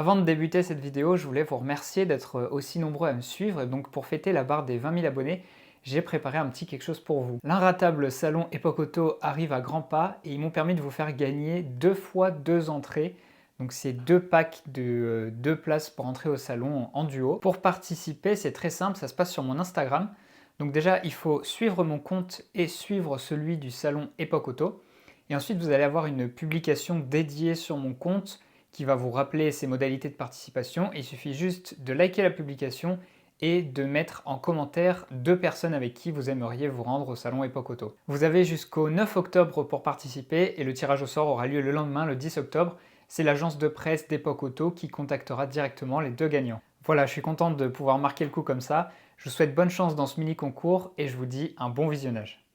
Avant de débuter cette vidéo, je voulais vous remercier d'être aussi nombreux à me suivre. Et donc pour fêter la barre des 20 000 abonnés, j'ai préparé un petit quelque chose pour vous. L'inratable salon Epoch Auto arrive à grands pas et ils m'ont permis de vous faire gagner 2 fois 2 entrées. Donc c'est 2 packs de 2 places pour entrer au salon en duo. Pour participer, c'est très simple, ça se passe sur mon Instagram. Donc déjà, il faut suivre mon compte et suivre celui du salon Epoch Auto. Et ensuite, vous allez avoir une publication dédiée sur mon compte qui va vous rappeler ces modalités de participation. Il suffit juste de liker la publication et de mettre en commentaire 2 personnes avec qui vous aimeriez vous rendre au salon Epoch Auto. Vous avez jusqu'au 9 octobre pour participer et le tirage au sort aura lieu le lendemain, le 10 octobre. C'est l'agence de presse d'Epoch Auto qui contactera directement les 2 gagnants. Voilà, je suis contente de pouvoir marquer le coup comme ça. Je vous souhaite bonne chance dans ce mini concours et je vous dis un bon visionnage.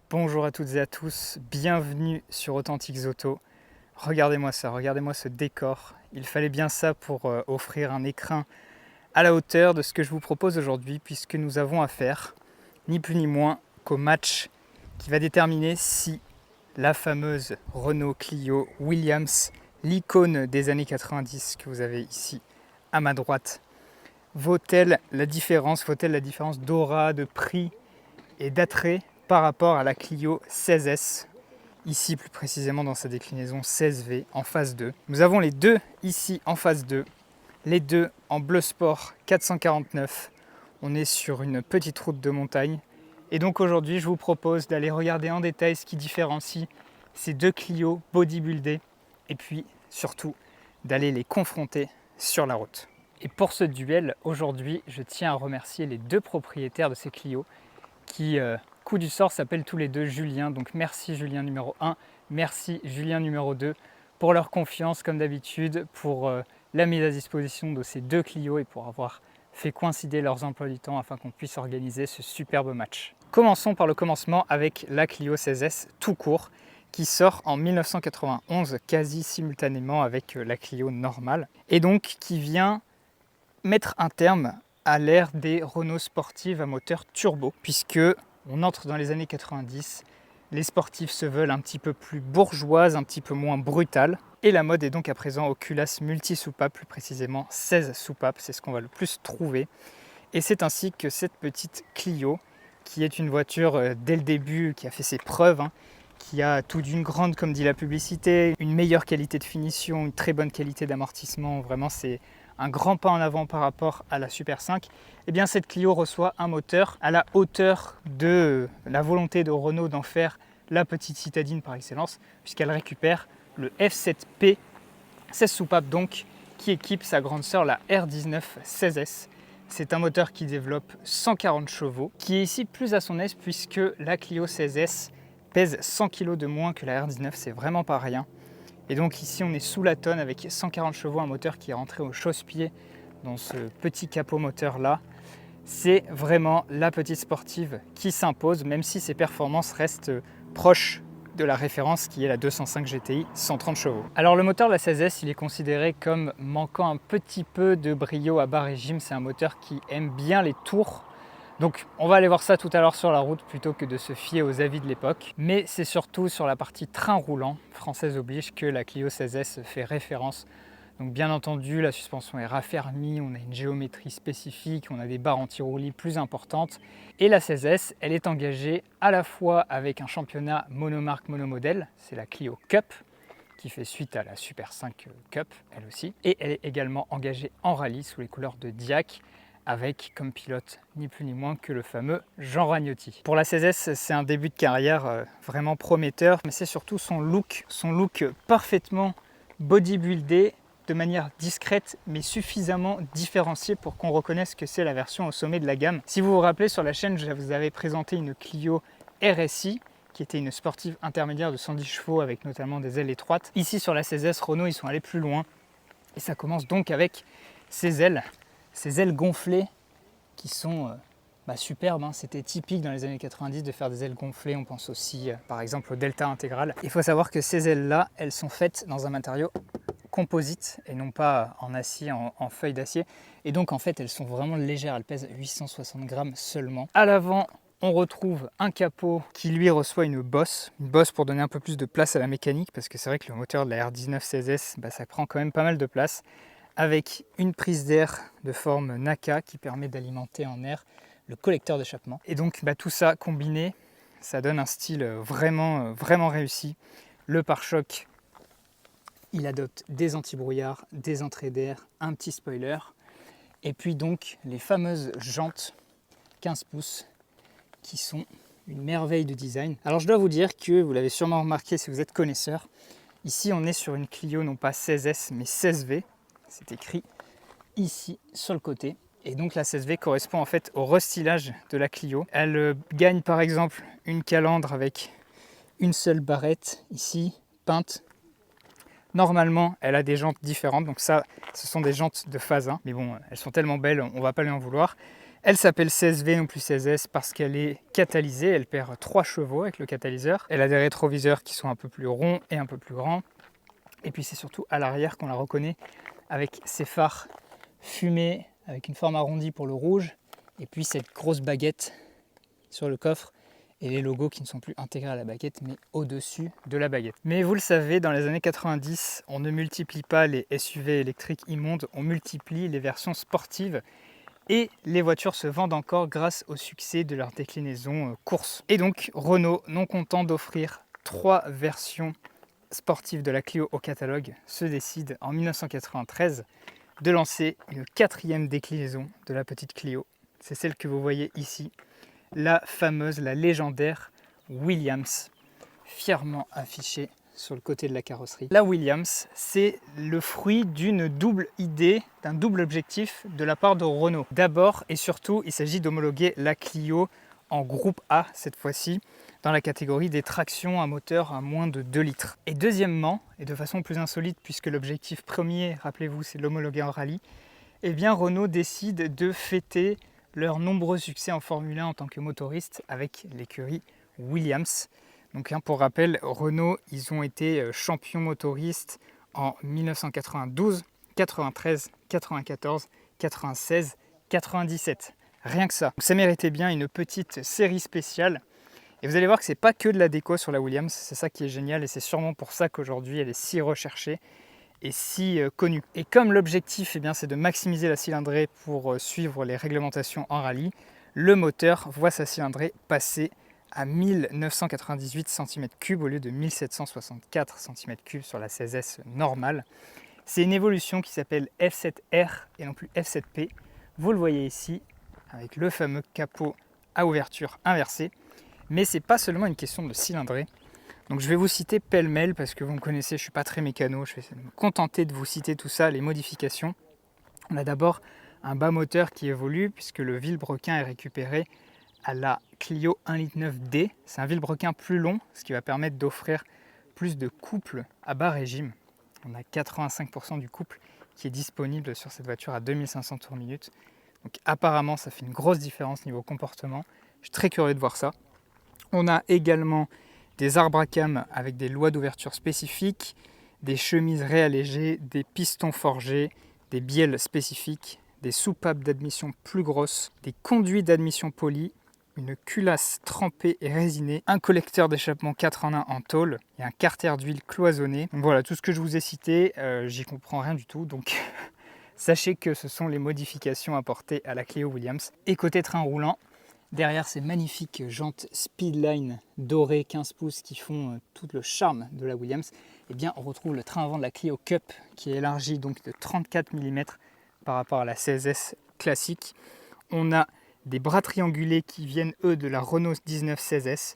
Bonjour à toutes et à tous, bienvenue sur Authentiques Auto. Regardez-moi ça, regardez-moi ce décor. Il fallait bien ça pour offrir un écrin à la hauteur de ce que je vous propose aujourd'hui, puisque nous avons affaire, ni plus ni moins, qu'au match qui va déterminer si la fameuse Renault Clio Williams, l'icône des années 90 que vous avez ici à ma droite, vaut-elle la différence d'aura, de prix et d'attrait par rapport à la Clio 16S, ici plus précisément dans sa déclinaison 16V en phase 2. Nous avons les deux ici en phase 2, les deux en bleu sport 449. On est sur une petite route de montagne. Et donc aujourd'hui, je vous propose d'aller regarder en détail ce qui différencie ces deux Clio bodybuildés et puis surtout d'aller les confronter sur la route. Et pour ce duel, aujourd'hui, je tiens à remercier les deux propriétaires de ces Clio qui, coup du sort, s'appellent tous les deux Julien. Donc merci Julien numéro 1, merci Julien numéro 2 pour leur confiance comme d'habitude, pour la mise à disposition de ces deux Clio et pour avoir fait coïncider leurs emplois du temps afin qu'on puisse organiser ce superbe match. Commençons par le commencement avec la Clio 16S tout court qui sort en 1991 quasi simultanément avec la Clio normale et donc qui vient mettre un terme à l'ère des Renault sportives à moteur turbo, puisque on entre dans les années 90, les sportives se veulent un petit peu plus bourgeoises, un petit peu moins brutales, et la mode est donc à présent aux culasses multi-soupapes, plus précisément 16 soupapes, c'est ce qu'on va le plus trouver. Et c'est ainsi que cette petite Clio, qui est une voiture dès le début, qui a fait ses preuves, qui a tout d'une grande, comme dit la publicité, une meilleure qualité de finition, une très bonne qualité d'amortissement, vraiment c'est un grand pas en avant par rapport à la Super 5, et bien cette Clio reçoit un moteur à la hauteur de la volonté de Renault d'en faire la petite citadine par excellence, puisqu'elle récupère le F7P 16 soupapes donc, qui équipe sa grande sœur la R19 16S. C'est un moteur qui développe 140 chevaux, qui est ici plus à son aise puisque la Clio 16S pèse 100 kg de moins que la R19, c'est vraiment pas rien. Et donc ici on est sous la tonne avec 140 chevaux, un moteur qui est rentré au chausse-pied dans ce petit capot moteur là. C'est vraiment la petite sportive qui s'impose, même si ses performances restent proches de la référence qui est la 205 GTI 130 chevaux. Alors le moteur de la 16S, il est considéré comme manquant un petit peu de brio à bas régime. C'est un moteur qui aime bien les tours. Donc on va aller voir ça tout à l'heure sur la route plutôt que de se fier aux avis de l'époque. Mais c'est surtout sur la partie train roulant, française oblige, que la Clio 16S fait référence. Donc bien entendu, la suspension est raffermie, on a une géométrie spécifique, on a des barres anti-roulis plus importantes. Et la 16S, elle est engagée à la fois avec un championnat monomarque monomodèle, c'est la Clio Cup, qui fait suite à la Super 5 Cup, elle aussi. Et elle est également engagée en rallye sous les couleurs de Diac, avec comme pilote ni plus ni moins que le fameux Jean Ragnotti. Pour la 16S, c'est un début de carrière vraiment prometteur, mais c'est surtout son look parfaitement bodybuildé, de manière discrète mais suffisamment différenciée pour qu'on reconnaisse que c'est la version au sommet de la gamme. Si vous vous rappelez, sur la chaîne, je vous avais présenté une Clio RSI, qui était une sportive intermédiaire de 110 chevaux avec notamment des ailes étroites. Ici, sur la 16S, Renault, ils sont allés plus loin, et ça commence donc avec ces ailes gonflées qui sont superbes. C'était typique dans les années 90 de faire des ailes gonflées. On pense aussi par exemple au Delta intégral. Il faut savoir que ces ailes-là, elles sont faites dans un matériau composite et non pas en acier, en feuille d'acier. Et donc en fait, elles sont vraiment légères. Elles pèsent 860 grammes seulement. À l'avant, On retrouve un capot qui lui reçoit une bosse pour donner un peu plus de place à la mécanique, parce que c'est vrai que le moteur de la R19 16S, ça prend quand même pas mal de place, avec une prise d'air de forme NACA qui permet d'alimenter en air le collecteur d'échappement. Et donc tout ça combiné, ça donne un style vraiment réussi. Le pare-choc, il adopte des anti-brouillards, des entrées d'air, un petit spoiler, et puis donc les fameuses jantes 15 pouces qui sont une merveille de design. Alors je dois vous dire que, vous l'avez sûrement remarqué si vous êtes connaisseur, ici on est sur une Clio non pas 16S mais 16V, c'est écrit ici sur le côté. Et donc la 16V correspond en fait au restylage de la Clio. Elle gagne par exemple une calandre avec une seule barrette ici, peinte. Normalement, elle a des jantes différentes, donc ça, ce sont des jantes de phase 1. Mais bon, elles sont tellement belles, on va pas lui en vouloir. Elle s'appelle 16V non plus 16S parce qu'elle est catalysée, elle perd 3 chevaux avec le catalyseur. Elle a des rétroviseurs qui sont un peu plus ronds et un peu plus grands. Et puis c'est surtout à l'arrière qu'on la reconnaît avec ses phares fumés, avec une forme arrondie pour le rouge, et puis cette grosse baguette sur le coffre, et les logos qui ne sont plus intégrés à la baguette, mais au-dessus de la baguette. Mais vous le savez, dans les années 90, on ne multiplie pas les SUV électriques immondes, on multiplie les versions sportives. Et les voitures se vendent encore grâce au succès de leur déclinaison course. Et donc Renault, non content d'offrir 3 versions sportives de la Clio au catalogue, se décide en 1993 de lancer une 4e déclinaison de la petite Clio. C'est celle que vous voyez ici, la fameuse, la légendaire Williams, fièrement affichée sur le côté de la carrosserie. La Williams, c'est le fruit d'une double idée, d'un double objectif de la part de Renault. D'abord et surtout, il s'agit d'homologuer la Clio en groupe A cette fois-ci, dans la catégorie des tractions à moteur à moins de 2 litres. Et deuxièmement, et de façon plus insolite puisque l'objectif premier, rappelez-vous, c'est de l'homologuer en rallye, eh bien Renault décide de fêter leurs nombreux succès en Formule 1 en tant que motoriste avec l'écurie Williams. Donc pour rappel, Renault, ils ont été champions motoristes en 1992, 93, 94, 96, 97. Rien que ça. Donc ça méritait bien une petite série spéciale. Et vous allez voir que c'est pas que de la déco sur la Williams, c'est ça qui est génial et c'est sûrement pour ça qu'aujourd'hui elle est si recherchée et si connue. Et comme l'objectif c'est de maximiser la cylindrée pour suivre les réglementations en rallye, le moteur voit sa cylindrée passer à 1998 cm3 au lieu de 1764 cm3 sur la 16S normale. C'est une évolution qui s'appelle F7R et non plus F7P. Vous le voyez ici avec le fameux capot à ouverture inversée. Mais c'est pas seulement une question de cylindrée. Donc je vais vous citer pêle-mêle parce que vous me connaissez, je suis pas très mécano, je vais me contenter de vous citer tout ça, les modifications. On a d'abord un bas moteur qui évolue puisque le vilebrequin est récupéré à la Clio 1.9 litre D. C'est un vilebrequin plus long, ce qui va permettre d'offrir plus de couple à bas régime. On a 85% du couple qui est disponible sur cette voiture à 2500 tours minute. Donc apparemment ça fait une grosse différence niveau comportement. Je suis très curieux de voir ça. On a également des arbres à cam avec des lois d'ouverture spécifiques, des chemises réallégées, des pistons forgés, des bielles spécifiques, des soupapes d'admission plus grosses, des conduits d'admission polis, une culasse trempée et résinée, un collecteur d'échappement 4 en 1 en tôle et un carter d'huile cloisonné. Donc voilà, tout ce que je vous ai cité, j'y comprends rien du tout, donc sachez que ce sont les modifications apportées à la Clio Williams. Et côté train roulant, derrière ces magnifiques jantes Speedline dorées 15 pouces qui font tout le charme de la Williams, eh bien on retrouve le train avant de la Clio Cup qui est élargi donc de 34 mm par rapport à la 16S classique. On a des bras triangulés qui viennent eux de la Renault 19 16S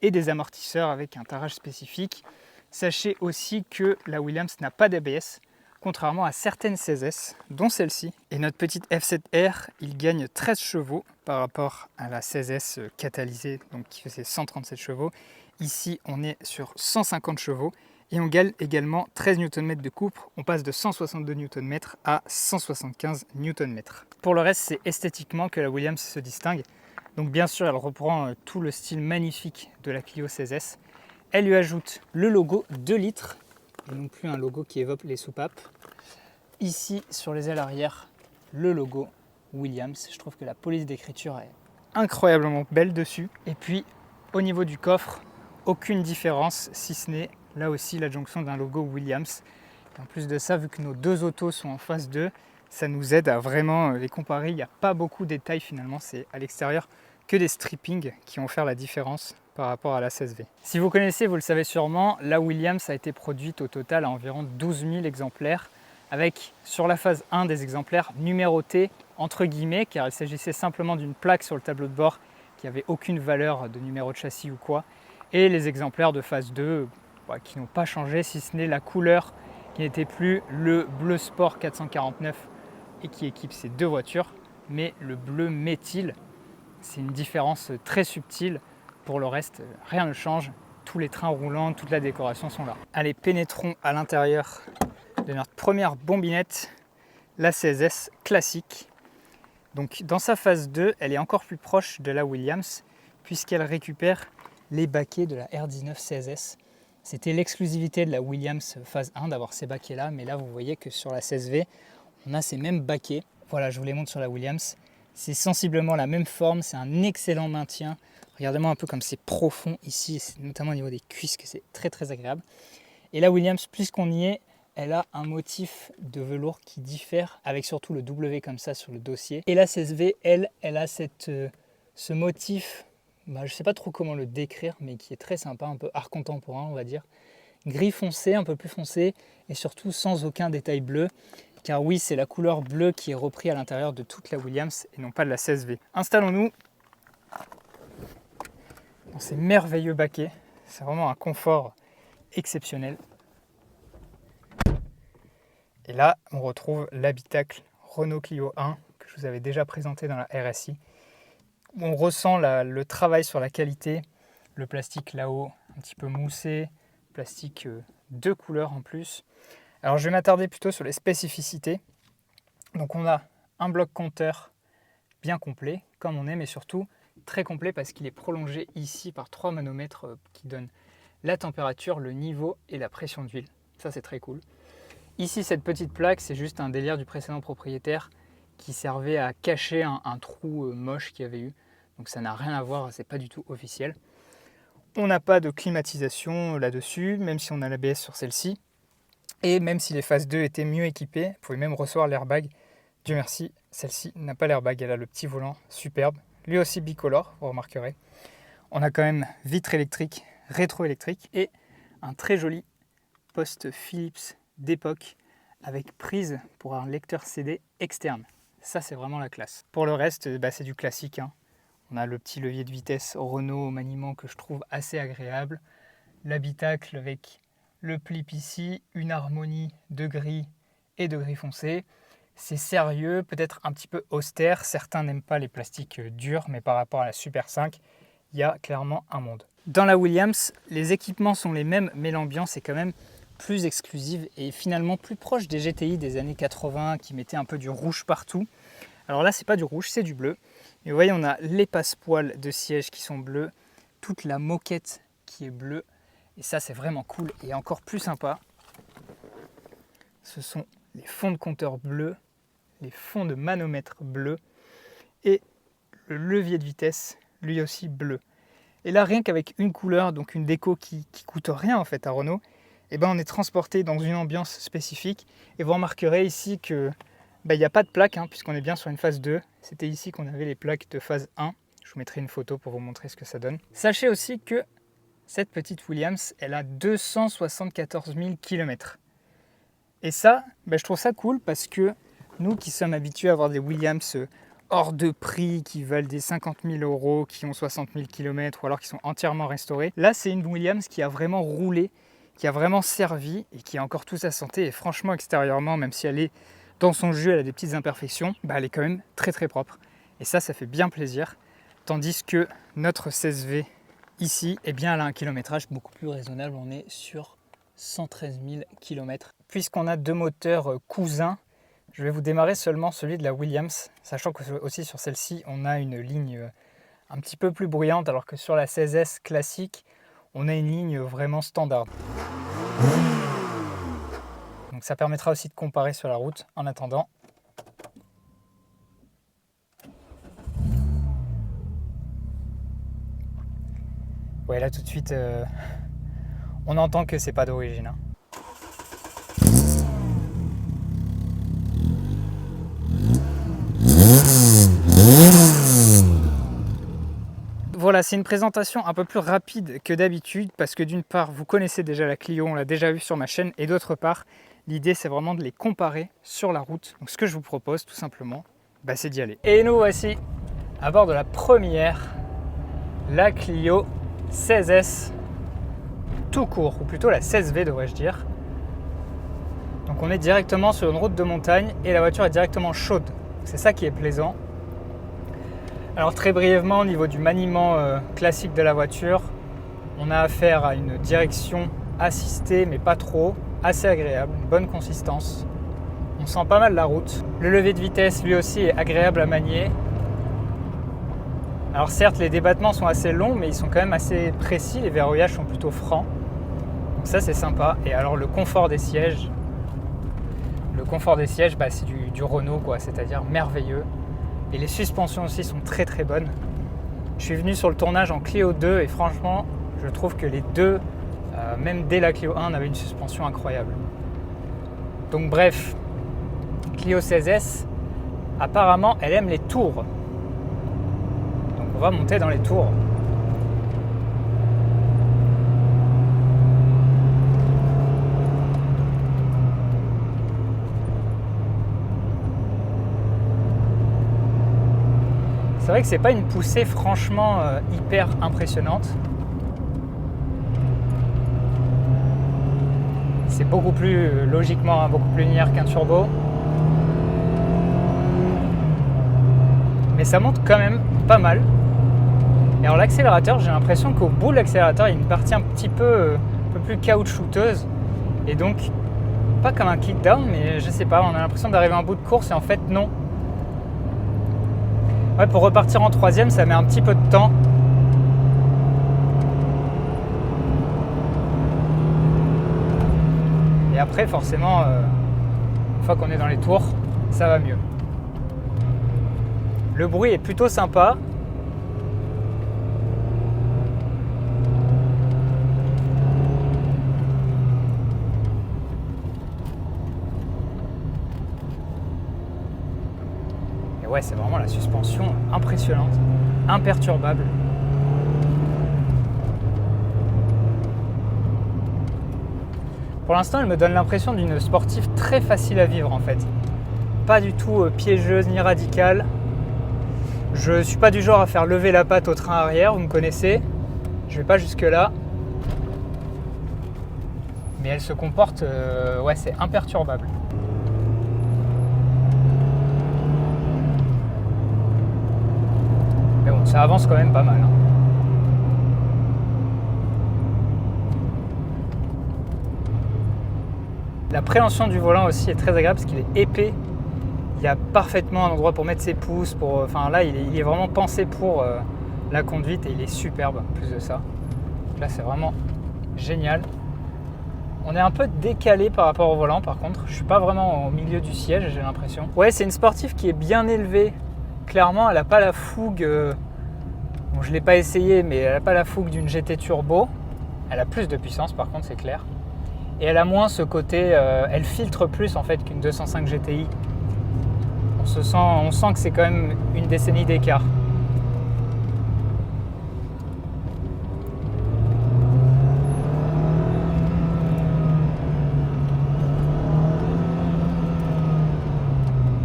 et des amortisseurs avec un tarage spécifique. Sachez aussi que la Williams n'a pas d'ABS, contrairement à certaines 16S, dont celle-ci. Et notre petite F7R, il gagne 13 chevaux par rapport à la 16S catalysée, donc qui faisait 137 chevaux. Ici, on est sur 150 chevaux et on gagne également 13 Nm de couple. On passe de 162 Nm à 175 Nm. Pour le reste, c'est esthétiquement que la Williams se distingue. Donc bien sûr, elle reprend tout le style magnifique de la Clio 16S. Elle lui ajoute le logo 2 litres, et non plus un logo qui évoque les soupapes. Ici, sur les ailes arrière, le logo Williams. Je trouve que la police d'écriture est incroyablement belle dessus. Et puis au niveau du coffre, aucune différence, si ce n'est là aussi l'adjonction d'un logo Williams. Et en plus de ça, vu que nos deux autos sont en phase 2, ça nous aide à vraiment les comparer. Il n'y a pas beaucoup de détails finalement, c'est à l'extérieur que des strippings qui vont faire la différence par rapport à la 16V. Si vous connaissez, vous le savez sûrement, la Williams a été produite au total à environ 12 000 exemplaires, avec sur la phase 1 des exemplaires numérotés entre guillemets, car il s'agissait simplement d'une plaque sur le tableau de bord qui n'avait aucune valeur de numéro de châssis ou quoi, et les exemplaires de phase 2 qui n'ont pas changé, si ce n'est la couleur qui n'était plus le bleu sport 449 et qui équipe ces deux voitures, mais le bleu méthyle. C'est une différence très subtile. Pour le reste, rien ne change. Tous les trains roulants, toute la décoration sont là. Allez, pénétrons à l'intérieur de notre première bombinette, la 16S classique. Donc dans sa phase 2, elle est encore plus proche de la Williams puisqu'elle récupère les baquets de la R19 16S. C'était l'exclusivité de la Williams phase 1 d'avoir ces baquets-là, mais là vous voyez que sur la 16V, on a ces mêmes baquets. Voilà, je vous les montre sur la Williams. C'est sensiblement la même forme, c'est un excellent maintien. Regardez-moi un peu comme c'est profond ici, notamment au niveau des cuisses, que c'est très très agréable. Et la Williams, plus qu'on y est, elle a un motif de velours qui diffère, avec surtout le W comme ça sur le dossier. Et la 16V, elle a ce motif, je ne sais pas trop comment le décrire, mais qui est très sympa, un peu art contemporain on va dire. Gris foncé, un peu plus foncé, et surtout sans aucun détail bleu. Car oui, c'est la couleur bleue qui est reprise à l'intérieur de toute la Williams et non pas de la 16V. Installons-nous dans ces merveilleux baquets. C'est vraiment un confort exceptionnel. Et là, on retrouve l'habitacle Renault Clio 1 que je vous avais déjà présenté dans la RSI. On ressent le travail sur la qualité, le plastique là-haut un petit peu moussé, plastique de couleur en plus. Alors je vais m'attarder plutôt sur les spécificités. Donc on a un bloc compteur bien complet, comme on aime, mais surtout très complet parce qu'il est prolongé ici par 3 manomètres qui donnent la température, le niveau et la pression d'huile. Ça c'est très cool. Ici cette petite plaque, c'est juste un délire du précédent propriétaire qui servait à cacher un trou moche qu'il y avait eu. Donc ça n'a rien à voir, c'est pas du tout officiel. On n'a pas de climatisation là-dessus, même si on a l'ABS sur celle-ci. Et même si les phases 2 étaient mieux équipées, vous pouvez même recevoir l'airbag. Dieu merci, celle-ci n'a pas l'airbag, elle a le petit volant superbe. Lui aussi bicolore, vous remarquerez. On a quand même vitre électrique, rétroélectrique et un très joli poste Philips d'époque avec prise pour un lecteur CD externe. Ça, c'est vraiment la classe. Pour le reste, c'est du classique. On a le petit levier de vitesse Renault au maniement que je trouve assez agréable. L'habitacle avec le plip ici, une harmonie de gris et de gris foncé. C'est sérieux, peut-être un petit peu austère. Certains n'aiment pas les plastiques durs, mais par rapport à la Super 5, il y a clairement un monde. Dans la Williams, les équipements sont les mêmes, mais l'ambiance est quand même plus exclusive et finalement plus proche des GTI des années 80 qui mettaient un peu du rouge partout. Alors là, c'est pas du rouge, c'est du bleu. Et vous voyez, on a les passepoils de siège qui sont bleus, toute la moquette qui est bleue. Et ça, c'est vraiment cool. Et encore plus sympa, ce sont les fonds de compteur bleus, les fonds de manomètre bleus et le levier de vitesse, lui aussi bleu. Et là, rien qu'avec une couleur, donc une déco qui coûte rien en fait à Renault, on est transporté dans une ambiance spécifique. Et vous remarquerez ici que il n'y a pas de plaque, puisqu'on est bien sur une phase 2. C'était ici qu'on avait les plaques de phase 1. Je vous mettrai une photo pour vous montrer ce que ça donne. Sachez aussi que cette petite Williams, elle a 274 000 km. Et ça, je trouve ça cool parce que nous qui sommes habitués à avoir des Williams hors de prix, qui valent des 50 000 €, qui ont 60 000 km ou alors qui sont entièrement restaurés, là c'est une Williams qui a vraiment roulé, qui a vraiment servi et qui a encore toute sa santé. Et franchement, extérieurement, même si elle est dans son jus, elle a des petites imperfections, elle est quand même très très propre. Et ça fait bien plaisir. Tandis que notre 16V ici, elle a un kilométrage beaucoup plus raisonnable. On est sur 113 000 km. Puisqu'on a deux moteurs cousins, je vais vous démarrer seulement celui de la Williams, sachant que aussi sur celle-ci, on a une ligne un petit peu plus bruyante, alors que sur la 16S classique, on a une ligne vraiment standard. Donc ça permettra aussi de comparer sur la route en attendant. Ouais, là tout de suite, on entend que c'est pas d'origine. Hein. Voilà, c'est une présentation un peu plus rapide que d'habitude parce que d'une part, vous connaissez déjà la Clio, on l'a déjà vu sur ma chaîne, et d'autre part, l'idée c'est vraiment de les comparer sur la route. Donc ce que je vous propose tout simplement, c'est d'y aller. Et nous voici à bord de la première, la Clio 16S tout court, ou plutôt la 16V devrais-je dire. Donc on est directement sur une route de montagne et la voiture est directement chaude. C'est ça qui est plaisant. Alors très brièvement, au niveau du maniement classique de la voiture, on a affaire à une direction assistée, mais pas trop, assez agréable, une bonne consistance. On sent pas mal la route. Le levier de vitesse, lui aussi, est agréable à manier. Alors certes, les débattements sont assez longs, mais ils sont quand même assez précis, les verrouillages sont plutôt francs. Donc ça, c'est sympa. Et alors le confort des sièges, c'est du Renault, quoi, c'est-à-dire merveilleux. Et les suspensions aussi sont très très bonnes. Je suis venu sur le tournage en Clio 2 et franchement, je trouve que les deux, même dès la Clio 1, avaient une suspension incroyable. Donc bref, Clio 16S, apparemment, elle aime les tours. Donc on va monter dans les tours. C'est vrai que c'est pas une poussée franchement hyper impressionnante. C'est beaucoup plus logiquement beaucoup plus linéaire qu'un turbo. Mais ça monte quand même pas mal. Et alors l'accélérateur, j'ai l'impression qu'au bout de l'accélérateur, il y a une partie un peu plus caoutchouteuse. Et donc, pas comme un kickdown, mais je sais pas, on a l'impression d'arriver à un bout de course et en fait non. Ouais, pour repartir en troisième, ça met un petit peu de temps. Et après, forcément, une fois qu'on est dans les tours, ça va mieux. Le bruit est plutôt sympa. Et ouais, c'est vraiment la suspension impressionnante, imperturbable. Pour l'instant, elle me donne l'impression d'une sportive très facile à vivre en fait. Pas du tout piégeuse ni radicale. Je ne suis pas du genre à faire lever la patte au train arrière, vous me connaissez. Je vais pas jusque là. Mais elle se comporte, ouais, c'est imperturbable. Mais bon, ça avance quand même pas mal. Hein. La préhension du volant aussi est très agréable parce qu'il est épais. Il y a parfaitement un endroit pour mettre ses pouces. Enfin là, il est vraiment pensé pour la conduite et il est superbe en plus de ça. Donc là, c'est vraiment génial. On est un peu décalé par rapport au volant par contre. Je ne suis pas vraiment au milieu du siège, j'ai l'impression. Ouais, c'est une sportive qui est bien élevée. Clairement, elle n'a pas la fougue. Bon, je ne l'ai pas essayé, mais elle n'a pas la fougue d'une GT Turbo. Elle a plus de puissance par contre, c'est clair. Et elle a moins ce côté, elle filtre plus en fait qu'une 205 GTI. On sent que c'est quand même une décennie d'écart.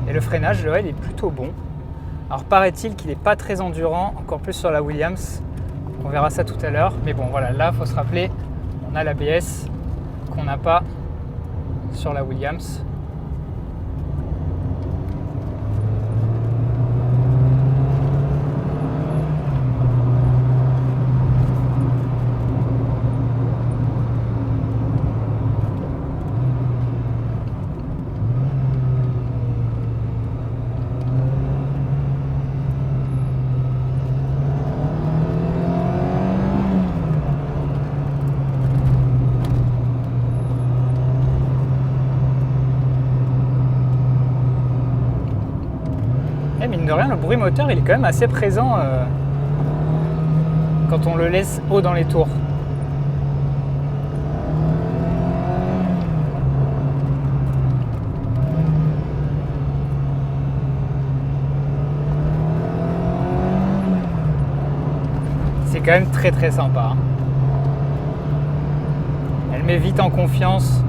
Et le freinage, il est plutôt bon. Alors paraît-il qu'il n'est pas très endurant, encore plus sur la Williams. On verra ça tout à l'heure. Mais bon voilà, là il faut se rappeler, on a l'ABS qu'on n'a pas sur la Williams. Mine de rien, le bruit moteur il est quand même assez présent quand on le laisse haut dans les tours. C'est quand même très très sympa. Elle met vite en confiance.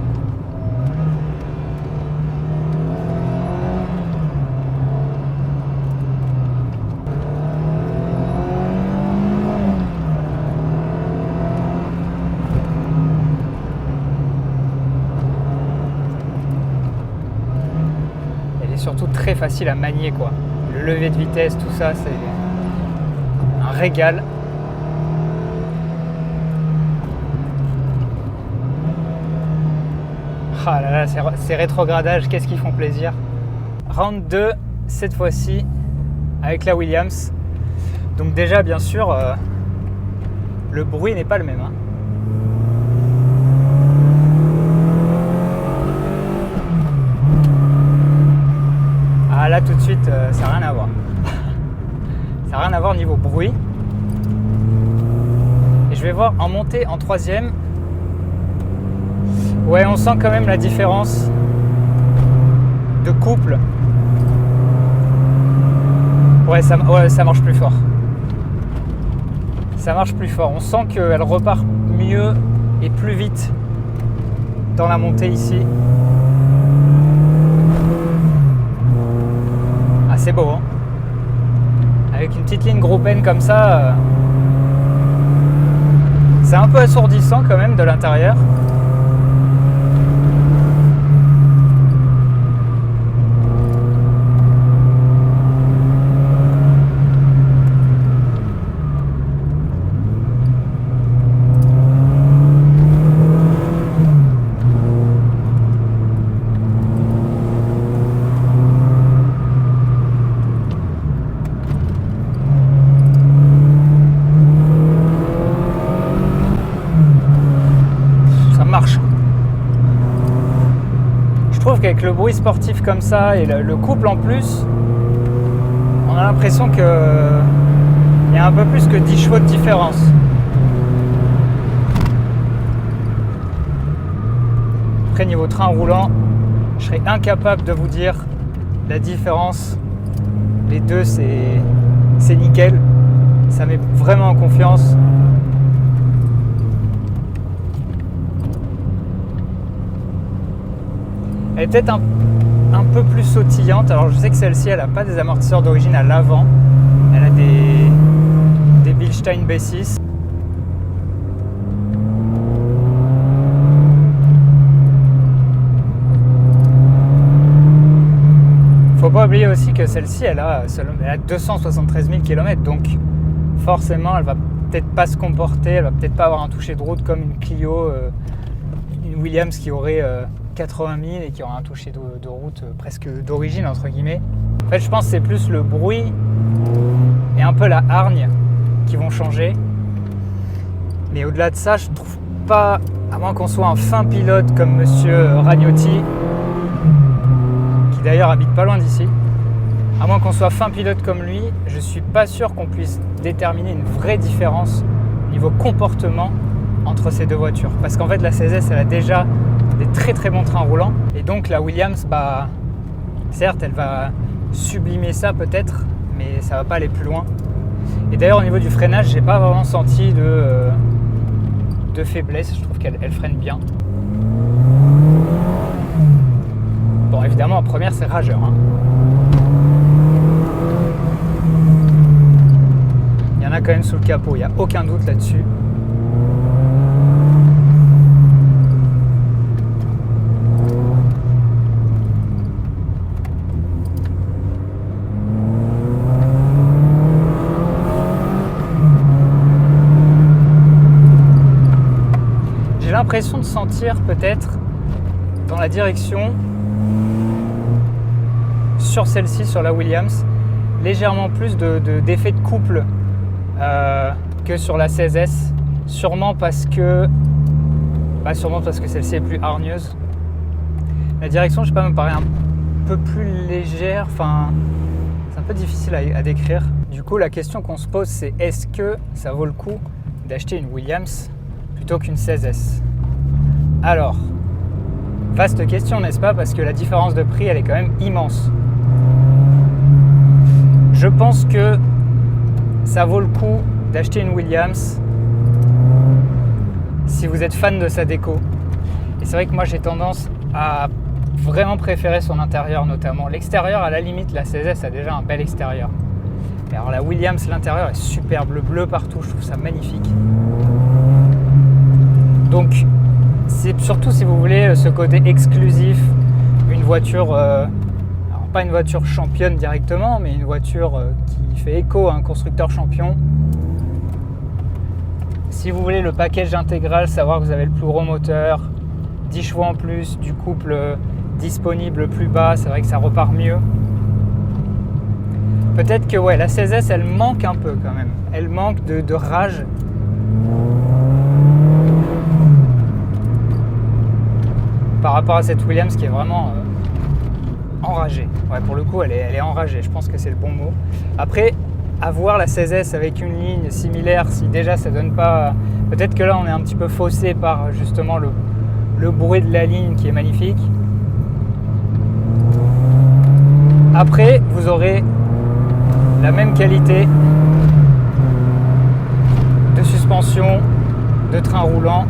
Elle est surtout très facile à manier, quoi. Le lever de vitesse, tout ça, c'est un régal. Ah là là, ces rétrogradages, qu'est-ce qu'ils font plaisir. Round 2, cette fois-ci, avec la Williams. Donc déjà, bien sûr, le bruit n'est pas le même. Hein. Ah là, tout de suite, ça n'a rien à voir. Ça n'a rien à voir niveau bruit. Et je vais voir en montée en troisième. Ouais, on sent quand même la différence de couple. Ouais, ça marche plus fort. Ça marche plus fort. On sent qu'elle repart mieux et plus vite dans la montée ici. Ah, c'est beau, hein. Avec une petite ligne groupe N comme ça, c'est un peu assourdissant quand même de l'intérieur. Avec le bruit sportif comme ça et le couple en plus, on a l'impression qu'il y a un peu plus que 10 chevaux de différence. Après, niveau train roulant, je serais incapable de vous dire la différence. Les deux, c'est nickel. Ça met vraiment en confiance. Elle est peut-être un peu plus sautillante. Alors je sais que celle-ci, elle n'a pas des amortisseurs d'origine à l'avant. Elle a des Bilstein B6. Faut pas oublier aussi que celle-ci, elle a 273 000 km. Donc forcément, elle va peut-être pas se comporter. Elle va peut-être pas avoir un toucher de route comme une Clio, une Williams qui aurait 80 000 et qui aura un toucher de route presque d'origine entre guillemets. En fait, je pense que c'est plus le bruit et un peu la hargne qui vont changer. Mais au-delà de ça, je trouve pas, à moins qu'on soit un fin pilote comme Monsieur Ragnotti, qui d'ailleurs habite pas loin d'ici, à moins qu'on soit fin pilote comme lui, je suis pas sûr qu'on puisse déterminer une vraie différence niveau comportement entre ces deux voitures. Parce qu'en fait, la 16S, elle a déjà des très très bons trains roulants. Et donc la Williams, certes, elle va sublimer ça peut-être, mais ça va pas aller plus loin. Et d'ailleurs, au niveau du freinage, j'ai pas vraiment senti de faiblesse. Je trouve qu'elle freine bien. Bon, évidemment, en première, c'est rageur. Hein. Il y en a quand même sous le capot, il n'y a aucun doute là-dessus. J'ai l'impression de sentir peut-être dans la direction sur celle-ci, sur la Williams, légèrement plus d'effet de couple que sur la 16S, sûrement parce que celle-ci est plus hargneuse. La direction, je sais pas, me paraît un peu plus légère, enfin C'est un peu difficile à décrire. Du coup, la question qu'on se pose, c'est est-ce que ça vaut le coup d'acheter une Williams plutôt qu'une 16S? Alors, vaste question, n'est-ce pas? Parce que la différence de prix, elle est quand même immense. Je pense que ça vaut le coup d'acheter une Williams si vous êtes fan de sa déco. Et c'est vrai que moi, j'ai tendance à vraiment préférer son intérieur notamment. L'extérieur, à la limite, la 16S a déjà un bel extérieur. Et alors la Williams, l'intérieur est superbe, le bleu partout, je trouve ça magnifique. Donc, c'est surtout si vous voulez ce côté exclusif, une voiture, alors pas une voiture championne directement, mais une voiture qui fait écho à un constructeur champion. Si vous voulez le package intégral, savoir que vous avez le plus gros moteur, 10 chevaux en plus, du couple disponible plus bas, c'est vrai que ça repart mieux. Peut-être que ouais, la 16S, elle manque un peu quand même. Elle manque de rage. Par rapport à cette Williams qui est vraiment enragée. Ouais, pour le coup, elle est enragée. Je pense que c'est le bon mot. Après, avoir la 16S avec une ligne similaire, si déjà ça donne pas... Peut-être que là, on est un petit peu faussé par justement le bruit de la ligne qui est magnifique. Après, vous aurez la même qualité de suspension, de train roulant.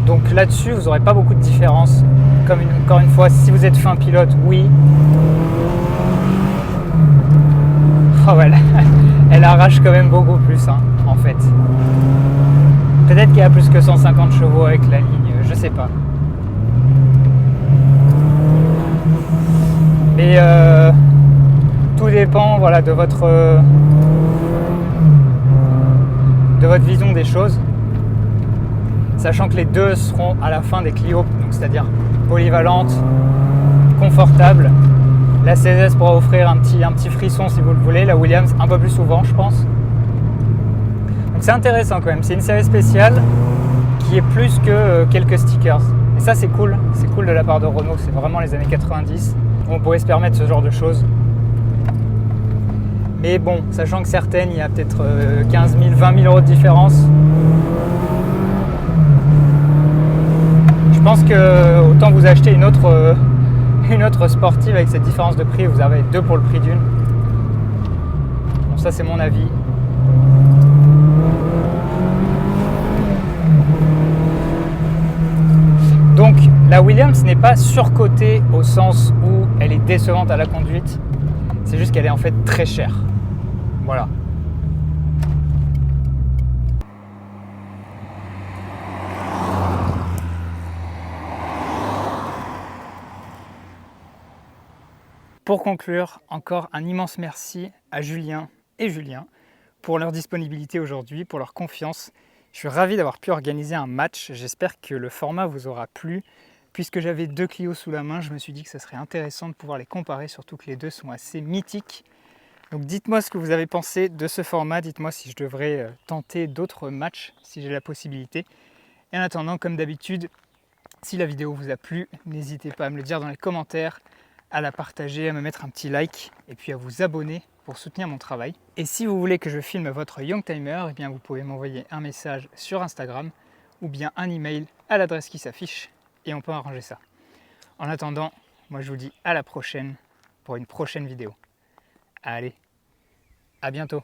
Donc là-dessus, vous n'aurez pas beaucoup de différence. Encore une fois, si vous êtes fin pilote, oui. Oh ouais, elle arrache quand même beaucoup plus, hein, en fait. Peut-être qu'il y a plus que 150 chevaux avec la ligne, je sais pas. Mais tout dépend, voilà, de votre vision des choses. Sachant que les deux seront à la fin des Clio, donc c'est-à-dire polyvalentes, confortables. La 16S pourra offrir un petit frisson si vous le voulez, la Williams un peu plus souvent je pense. Donc c'est intéressant quand même, c'est une série spéciale qui est plus que quelques stickers. Et ça c'est cool de la part de Renault, c'est vraiment les années 90 où on pourrait se permettre ce genre de choses. Mais bon, sachant que certaines, il y a peut-être 15 000, 20 000 euros de différence. Je pense que autant vous acheter une autre sportive avec cette différence de prix, vous avez deux pour le prix d'une. Bon, ça c'est mon avis. Donc la Williams n'est pas surcotée au sens où elle est décevante à la conduite. C'est juste qu'elle est en fait très chère. Voilà. Pour conclure, encore un immense merci à Julien et Julien pour leur disponibilité aujourd'hui, pour leur confiance. Je suis ravi d'avoir pu organiser un match. J'espère que le format vous aura plu. Puisque j'avais deux Clio sous la main, je me suis dit que ça serait intéressant de pouvoir les comparer, surtout que les deux sont assez mythiques. Donc dites-moi ce que vous avez pensé de ce format, dites-moi si je devrais tenter d'autres matchs, si j'ai la possibilité. Et en attendant, comme d'habitude, si la vidéo vous a plu, n'hésitez pas à me le dire dans les commentaires, à la partager, à me mettre un petit like et puis à vous abonner pour soutenir mon travail. Et si vous voulez que je filme votre Youngtimer, eh bien vous pouvez m'envoyer un message sur Instagram ou bien un email à l'adresse qui s'affiche et on peut arranger ça. En attendant, moi je vous dis à la prochaine pour une prochaine vidéo. Allez, à bientôt!